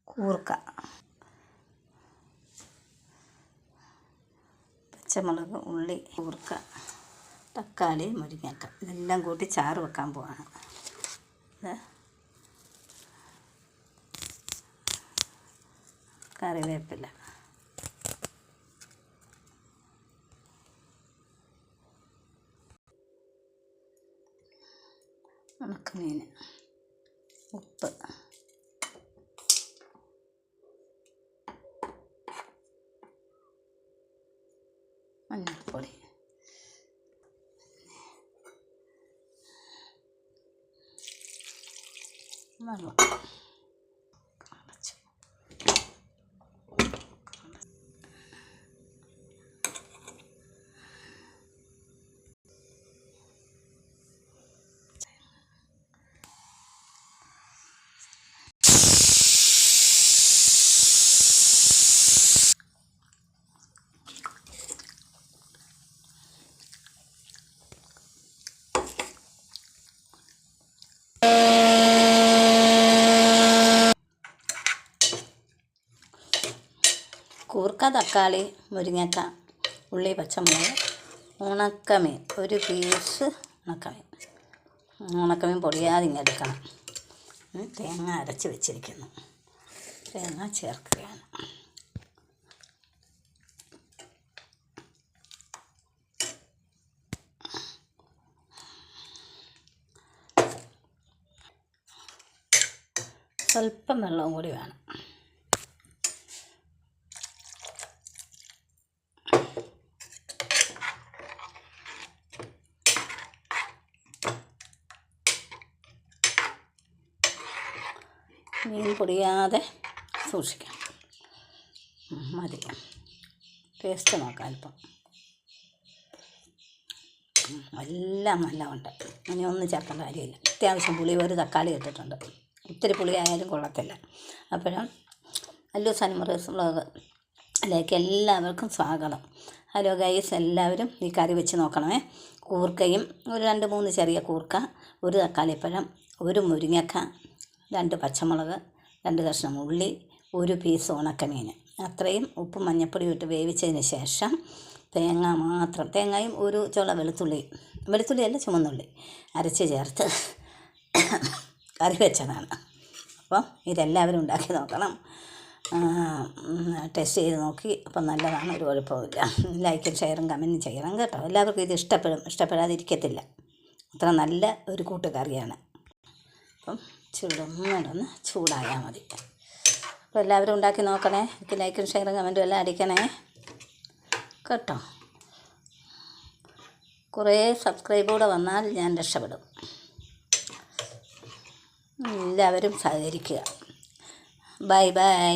കൂർക്ക, പച്ചമുളക്, ഉള്ളി, കൂർക്ക, തക്കാളി, മുരിങ്ങക്ക ഇതെല്ലാം കൂട്ടി ചാറ് വെക്കാൻ പോവാണ്. കറിവേപ്പില, ഉണക്കമീൻ, ഉപ്പ്, മഞ്ഞൾപ്പൊടി, വെള്ളം. കൂർക്ക, തക്കാളി, മുരിങ്ങക്ക, ഉള്ളി, പച്ചമുളക്, ഉണക്കമീൻ, ഒരു പീസ് ഉണക്കമീൻ പൊടിയാതെ ഇങ്ങെടുക്കണം. തേങ്ങ അരച്ച് വെച്ചിരിക്കുന്നു. തേങ്ങ ചേർക്കുകയാണ്. സ്വല്പം വെള്ളവും കൂടി വേണം. മീൻ പൊടിയാതെ സൂക്ഷിക്കണം. മതി. ടേസ്റ്റ് നോക്കാം അല്പം. എല്ലാം നല്ലതുണ്ട്. ഇനി ഒന്നും ചേർക്കേണ്ട കാര്യമില്ല. അത്യാവശ്യം പുളി, ഒരു തക്കാളി ഇട്ടിട്ടുണ്ട്. ഒത്തിരി പുളി ആയാലും കൊള്ളത്തില്ല. അപ്പോഴും അല്ലു സൻമറീസ് വ്ളോഗിലേക്ക് എല്ലാവർക്കും സ്വാഗതം. ഹലോ ഗൈസ്, എല്ലാവരും ഈ കറി വെച്ച് നോക്കണമേ. കൂർക്കയും ഒരു 2-3 ചെറിയ കൂർക്ക, ഒരു തക്കാളിപ്പഴം, ഒരു മുരിങ്ങക്ക, 2 പച്ചമുളക്, 2 കഷ്ണം ഉള്ളി, ഒരു പീസ് ഉണക്കമീൻ, അത്രയും ഉപ്പും മഞ്ഞൾപ്പൊടിയും ഇട്ട് വേവിച്ചതിന് ശേഷം തേങ്ങ മാത്രം, തേങ്ങയും ഒരു ചുള വെളുത്തുള്ളിയല്ല ചുമന്നുള്ളി അരച്ച് ചേർത്ത് കറി വെച്ചതാണ്. അപ്പം ഇതെല്ലാവരും ഉണ്ടാക്കി നോക്കണം. ടെസ്റ്റ് ചെയ്ത് നോക്കി. അപ്പം നല്ലതാണ്, ഒരു കുഴപ്പമില്ല. ലൈക്കും ഷെയറും കമൻറ്റും ചെയ്യണം കേട്ടോ. എല്ലാവർക്കും ഇത് ഇഷ്ടപ്പെടാതിരിക്കത്തില്ല. അത്ര നല്ല ഒരു കൂട്ടുകറിയാണ്. അപ്പം ചൂടൊന്ന് ചൂടായാൽ മതി. അപ്പോൾ എല്ലാവരും ഉണ്ടാക്കി നോക്കണേ. എനിക്ക് ലൈക്കും ഷെയറും കമൻറ്റും എല്ലാം അടിക്കണേ കേട്ടോ. കുറേ സബ്സ്ക്രൈബൂടെ വന്നാൽ ഞാൻ രക്ഷപ്പെടും. എല്ലാവരും സഹകരിക്കുക. Bye bye.